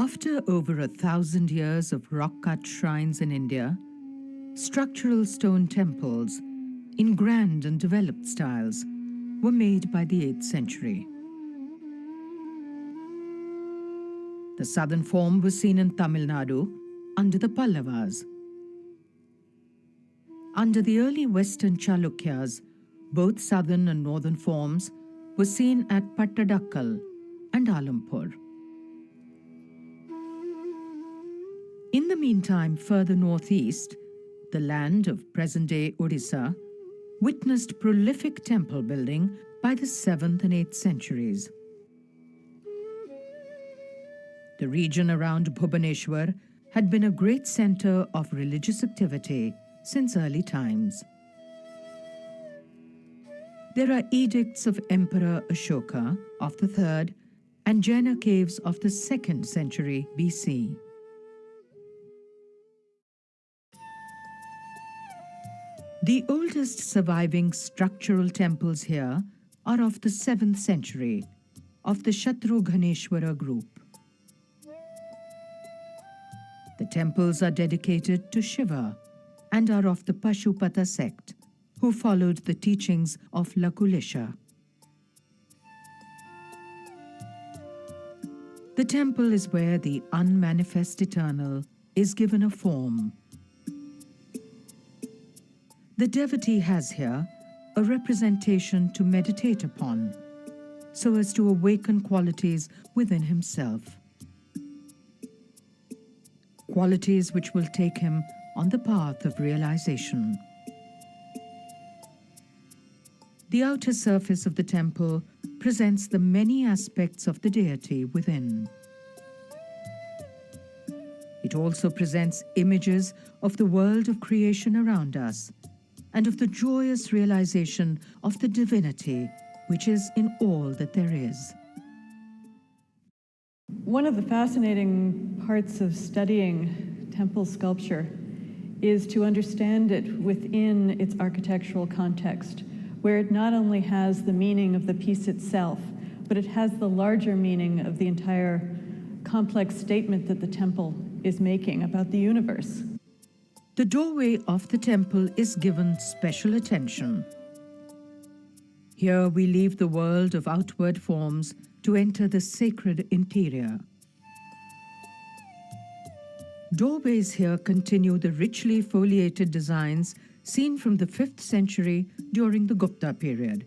After over 1,000 years of rock-cut shrines in India, structural stone temples in grand and developed styles were made by the 8th century. The southern form was seen in Tamil Nadu under the Pallavas. Under the early Western Chalukyas, both southern and northern forms were seen at Pattadakkal and Alampur. In the meantime, further northeast, the land of present-day Odisha witnessed prolific temple building by the 7th and 8th centuries. The region around Bhubaneswar had been a great center of religious activity since early times. There are edicts of Emperor Ashoka of the 3rd and Jaina caves of the 2nd century BC. The oldest surviving structural temples here are of the 7th century, of the Shatrughaneshwara group. The temples are dedicated to Shiva and are of the Pashupata sect, who followed the teachings of Lakulisha. The temple is where the unmanifest eternal is given a form. The devotee has here a representation to meditate upon, so as to awaken qualities within himself. Qualities which will take him on the path of realization. The outer surface of the temple presents the many aspects of the deity within. It also presents images of the world of creation around us, and of the joyous realization of the divinity which is in all that there is. One of the fascinating parts of studying temple sculpture is to understand it within its architectural context, where it not only has the meaning of the piece itself, but it has the larger meaning of the entire complex statement that the temple is making about the universe. The doorway of the temple is given special attention. Here we leave the world of outward forms to enter the sacred interior. Doorways here continue the richly foliated designs seen from the 5th century during the Gupta period.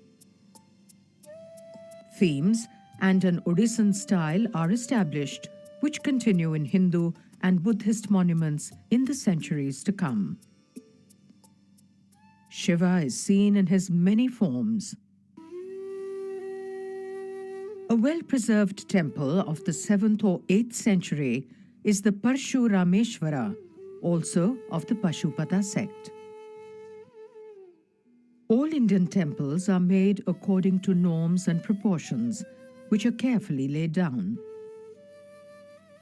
Themes and an Odissan style are established, which continue in Hindu and Buddhist monuments in the centuries to come. Shiva is seen in his many forms. A well-preserved temple of the 7th or 8th century is the Parshurameshwara, also of the Pashupata sect. All Indian temples are made according to norms and proportions, which are carefully laid down.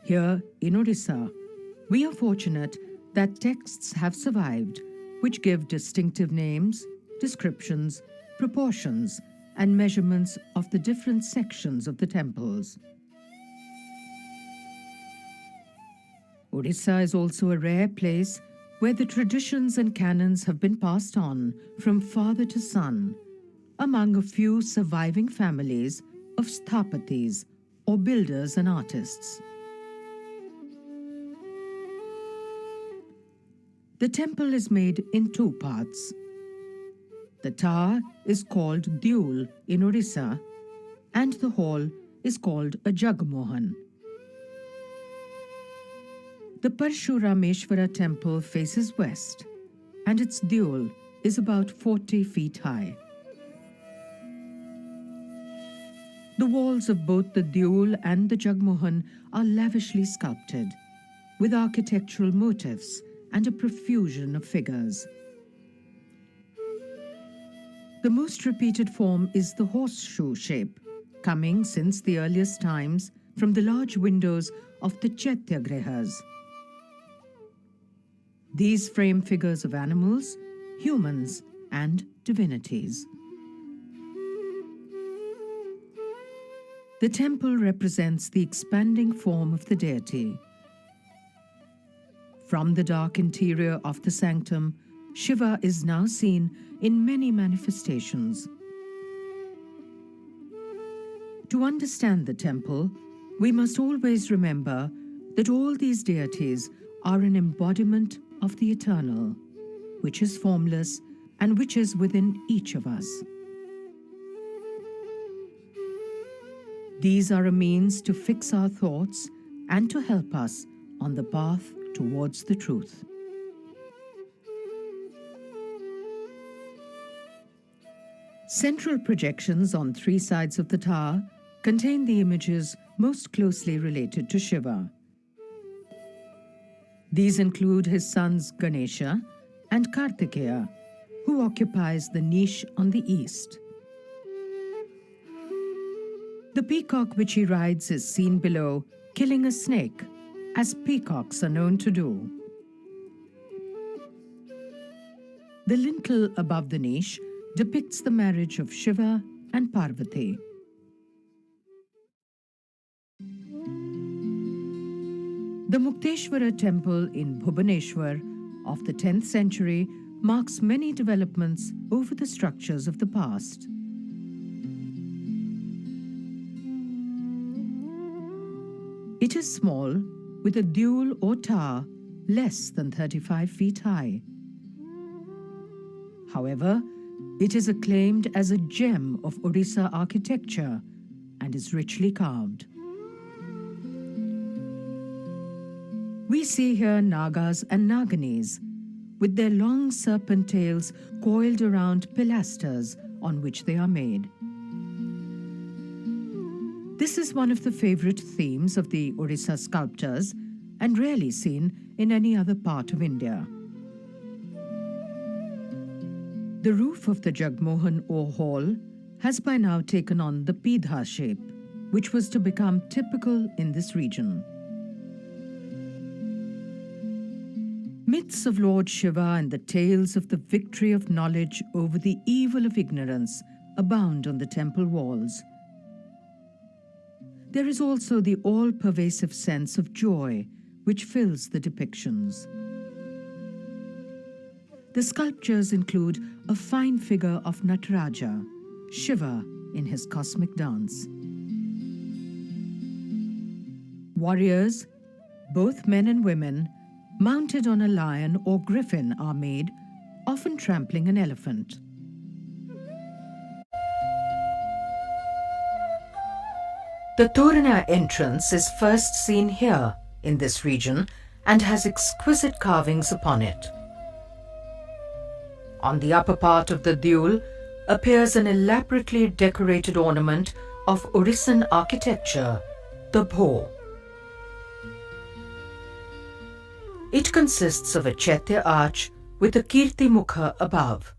Here in Odisha, we are fortunate that texts have survived which give distinctive names, descriptions, proportions, and measurements of the different sections of the temples. Odisha is also a rare place where the traditions and canons have been passed on from father to son among a few surviving families of sthapatis or builders and artists. The temple is made in 2 parts. The tower is called Dyul in Odisha, and the hall is called a Jagmohan. The Parshurameshwara temple faces west, and its Dyul is about 40 feet high. The walls of both the Dyul and the Jagmohan are lavishly sculpted, with architectural motifs and a profusion of figures. The most repeated form is the horseshoe shape, coming since the earliest times from the large windows of the Chaityagrihas. These frame figures of animals, humans, and divinities. The temple represents the expanding form of the deity. From the dark interior of the sanctum, Shiva is now seen in many manifestations. To understand the temple, we must always remember that all these deities are an embodiment of the eternal, which is formless and which is within each of us. These are a means to fix our thoughts and to help us on the path towards the truth. Central projections on 3 sides of the tower contain the images most closely related to Shiva. These include his sons Ganesha and Kartikeya, who occupies the niche on the east. The peacock which he rides is seen below, killing a snake, as peacocks are known to do. The lintel above the niche depicts the marriage of Shiva and Parvati. The Mukteshwara temple in Bhubaneswar of the 10th century marks many developments over the structures of the past. It is small, with a dual or tower less than 35 feet high. However, it is acclaimed as a gem of Odisha architecture and is richly carved. We see here Nagas and Naganis, with their long serpent tails coiled around pilasters on which they are made. This is one of the favorite themes of the Odisha sculptors and rarely seen in any other part of India. The roof of the Jagmohan or hall has by now taken on the Pidha shape, which was to become typical in this region. Myths of Lord Shiva and the tales of the victory of knowledge over the evil of ignorance abound on the temple walls. There is also the all-pervasive sense of joy which fills the depictions. The sculptures include a fine figure of Nataraja, Shiva in his cosmic dance. Warriors, both men and women, mounted on a lion or griffin are made, often trampling an elephant. The Torana entrance is first seen here in this region and has exquisite carvings upon it. On the upper part of the Deul appears an elaborately decorated ornament of Odissan architecture, the Bho. It consists of a Chaitya arch with a Kirti Mukha above.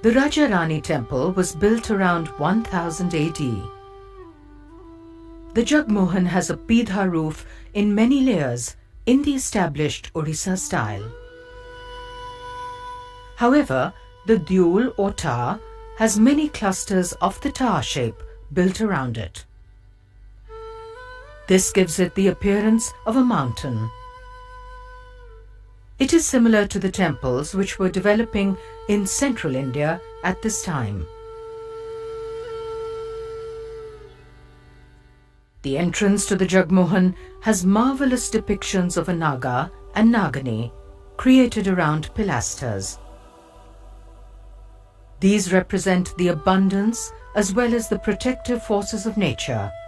The Raja Rani temple was built around 1000 AD. The Jagmohan has a Pidha roof in many layers in the established Odisha style. However, the Deul or tower has many clusters of the tower shape built around it. This gives it the appearance of a mountain. It is similar to the temples which were developing in central India at this time. The entrance to the Jagmohan has marvelous depictions of a Naga and Nagini created around pilasters. These represent the abundance as well as the protective forces of nature